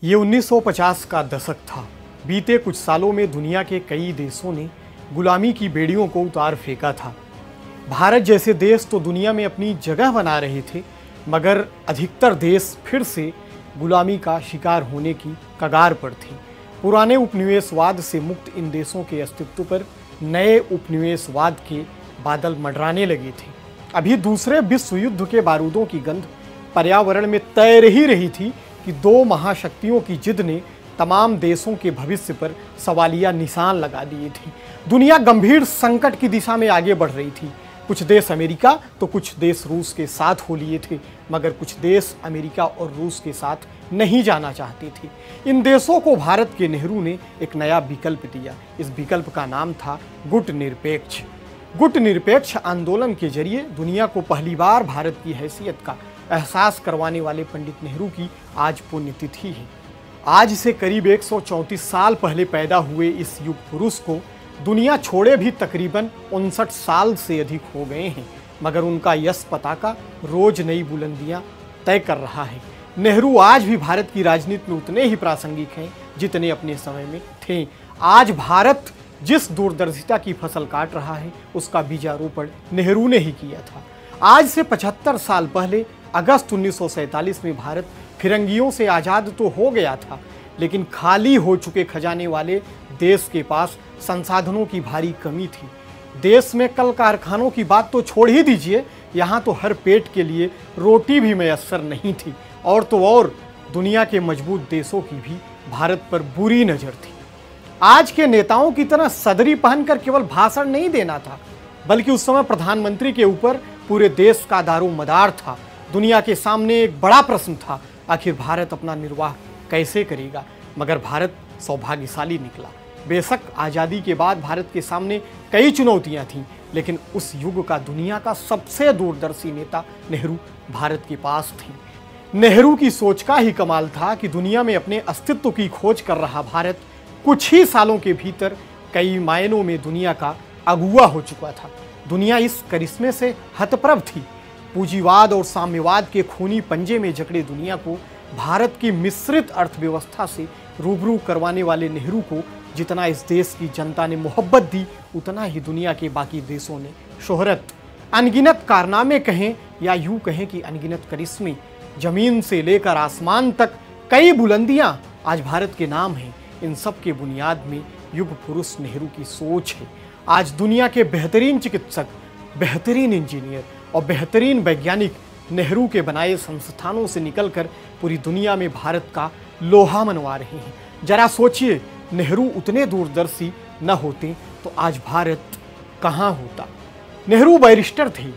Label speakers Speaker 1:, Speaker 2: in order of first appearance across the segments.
Speaker 1: ये 1950 का दशक था। बीते कुछ सालों में दुनिया के कई देशों ने गुलामी की बेड़ियों को उतार फेंका था। भारत जैसे देश तो दुनिया में अपनी जगह बना रहे थे, मगर अधिकतर देश फिर से गुलामी का शिकार होने की कगार पर थे। पुराने उपनिवेशवाद से मुक्त इन देशों के अस्तित्व पर नए उपनिवेशवाद के बादल मंडराने लगे थे। अभी दूसरे विश्व युद्ध के बारूदों की गंध पर्यावरण में तैर ही रही थी कि दो महाशक्तियों की जिद ने तमाम देशों के भविष्य पर सवालिया निशान लगा दिए थे। दुनिया गंभीर संकट की दिशा में आगे बढ़ रही थी। कुछ देश अमेरिका तो कुछ देश रूस के साथ हो लिए थे, मगर कुछ देश अमेरिका और रूस के साथ नहीं जाना चाहते थे। इन देशों को भारत के नेहरू ने एक नया विकल्प दिया। इस विकल्प का नाम था गुट निरपेक्ष। गुट निरपेक्ष आंदोलन के जरिए दुनिया को पहली बार भारत की हैसियत का एहसास करवाने वाले पंडित नेहरू की आज पुण्यतिथि है। आज से करीब 134 साल पहले पैदा हुए इस युग पुरुष को दुनिया छोड़े भी तकरीबन 59 साल से अधिक हो गए हैं, मगर उनका यश पताका रोज नई बुलंदियां तय कर रहा है। नेहरू आज भी भारत की राजनीति में उतने ही प्रासंगिक हैं जितने अपने समय में थे। आज भारत जिस दूरदर्शिता की फसल काट रहा है, उसका बीजारोपण नेहरू ने ही किया था। आज से 75 साल पहले अगस्त 1947 में भारत फिरंगियों से आज़ाद तो हो गया था, लेकिन खाली हो चुके खजाने वाले देश के पास संसाधनों की भारी कमी थी। देश में कल कारखानों की बात तो छोड़ ही दीजिए, यहाँ तो हर पेट के लिए रोटी भी मैसर नहीं थी। और तो और दुनिया के मजबूत देशों की भी भारत पर बुरी नज़र थी। आज के नेताओं की तरह सदरी पहनकर केवल भाषण नहीं देना था, बल्कि उस समय प्रधानमंत्री के ऊपर पूरे देश का दारोमदार था। दुनिया के सामने एक बड़ा प्रश्न था, आखिर भारत अपना निर्वाह कैसे करेगा। मगर भारत सौभाग्यशाली निकला। बेशक आज़ादी के बाद भारत के सामने कई चुनौतियां थीं, लेकिन उस युग का दुनिया का सबसे दूरदर्शी नेता नेहरू भारत के पास थे। नेहरू की सोच का ही कमाल था कि दुनिया में अपने अस्तित्व की खोज कर रहा भारत कुछ ही सालों के भीतर कई मायनों में दुनिया का अगुवा हो चुका था। दुनिया इस करिश्मे से हतप्रभ थी। पूंजीवाद और साम्यवाद के खूनी पंजे में जकड़े दुनिया को भारत की मिश्रित अर्थव्यवस्था से रूबरू करवाने वाले नेहरू को जितना इस देश की जनता ने मोहब्बत दी, उतना ही दुनिया के बाकी देशों ने शोहरत। अनगिनत कारनामे कहें या यूं कहें कि अनगिनत करिश्मे, जमीन से लेकर आसमान तक कई बुलंदियां आज भारत के नाम हैं। इन सब के बुनियाद में युग पुरुष नेहरू की सोच है। आज दुनिया के बेहतरीन चिकित्सक, बेहतरीन इंजीनियर और बेहतरीन वैज्ञानिक नेहरू के बनाए संस्थानों से निकलकर पूरी दुनिया में भारत का लोहा मनवा रहे हैं। जरा सोचिए, नेहरू उतने दूरदर्शी न होते तो आज भारत कहाँ होता। नेहरू बैरिस्टर थे,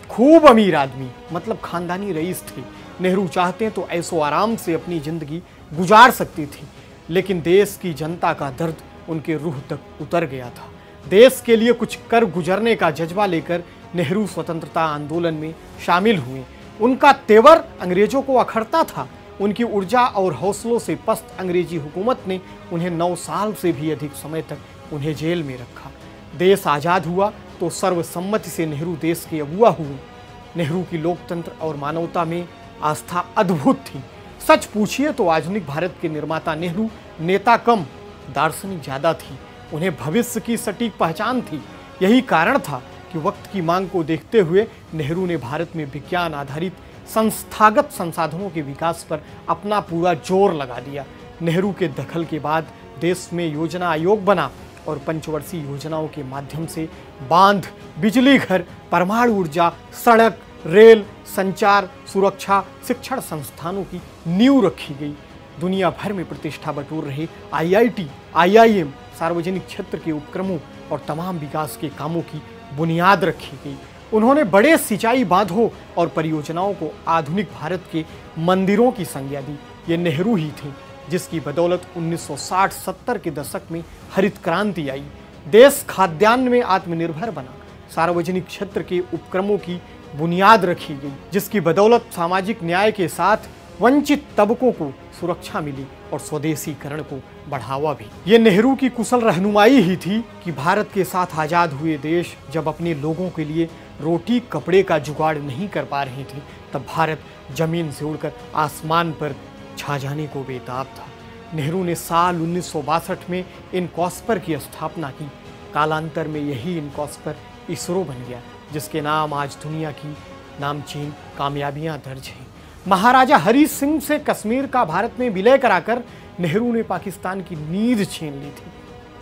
Speaker 1: खूब अमीर आदमी, मतलब खानदानी रईस थे। नेहरू चाहते तो ऐसो आराम से अपनी जिंदगी गुजार सकते थे, लेकिन देश की जनता का दर्द उनके रूह तक उतर गया था। देश के लिए कुछ कर गुजरने का जज्बा लेकर नेहरू स्वतंत्रता आंदोलन में शामिल हुए। उनका तेवर अंग्रेजों को अखरता था। उनकी ऊर्जा और हौसलों से पस्त अंग्रेजी हुकूमत ने उन्हें 9 साल से भी अधिक समय तक उन्हें जेल में रखा। देश आज़ाद हुआ तो सर्वसम्मति से नेहरू देश के अगुवा हुए। नेहरू की लोकतंत्र और मानवता में आस्था अद्भुत थी। सच पूछिए तो आधुनिक भारत के निर्माता नेहरू नेता कम, दार्शनिक ज़्यादा थी। उन्हें भविष्य की सटीक पहचान थी। यही कारण था कि वक्त की मांग को देखते हुए नेहरू ने भारत में विज्ञान आधारित संस्थागत संसाधनों के विकास पर अपना पूरा जोर लगा दिया। नेहरू के दखल के बाद देश में योजना आयोग बना और पंचवर्षीय योजनाओं के माध्यम से बांध, बिजली घर, परमाणु ऊर्जा, सड़क, रेल, संचार, सुरक्षा, शिक्षण संस्थानों की नींव रखी गई। दुनिया भर में प्रतिष्ठा बटोर रहे IIT, IIM, सार्वजनिक क्षेत्र के उपक्रमों और तमाम विकास के कामों की बुनियाद रखी गई। उन्होंने बड़े सिंचाई बांधों और परियोजनाओं को आधुनिक भारत के मंदिरों की संज्ञा दी। ये नेहरू ही थे जिसकी बदौलत 1960-70 के दशक में हरित क्रांति आई। देश खाद्यान्न में आत्मनिर्भर बना। सार्वजनिक क्षेत्र के उपक्रमों की बुनियाद रखी गई, जिसकी बदौलत सामाजिक न्याय के साथ वंचित तबकों को सुरक्षा मिली और स्वदेशीकरण को बढ़ावा भी। ये नेहरू की कुशल रहनुमाई ही थी कि भारत के साथ आज़ाद हुए देश जब अपने लोगों के लिए रोटी कपड़े का जुगाड़ नहीं कर पा रहे थे, तब भारत जमीन से उड़कर आसमान पर छा जाने को बेताब था। नेहरू ने साल 1962 में इनकॉस्पर की स्थापना की। कालांतर में यही इनकॉस्पर इसरो बन गया, जिसके नाम आज दुनिया की नामचीन कामयाबियां दर्ज हैं। महाराजा हरी सिंह से कश्मीर का भारत में विलय कराकर नेहरू ने पाकिस्तान की नींद छीन ली थी।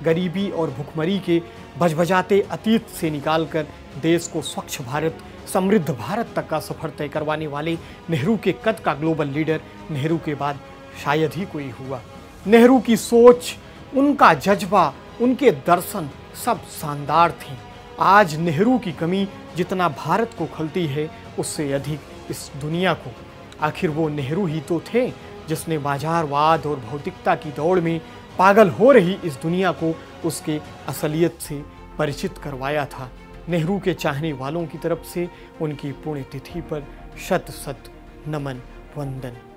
Speaker 1: गरीबी और भुखमरी के भजभजाते अतीत से निकालकर देश को स्वच्छ भारत, समृद्ध भारत तक का सफर तय करवाने वाले नेहरू के कद का ग्लोबल लीडर नेहरू के बाद शायद ही कोई हुआ। नेहरू की सोच, उनका जज्बा, उनके दर्शन सब शानदार थे। आज नेहरू की कमी जितना भारत को खलती है, उससे अधिक इस दुनिया को। आखिर वो नेहरू ही तो थे जिसने बाजारवाद और भौतिकता की दौड़ में पागल हो रही इस दुनिया को उसके असलियत से परिचित करवाया था। नेहरू के चाहने वालों की तरफ से उनकी पुण्यतिथि पर शत शत नमन वंदन।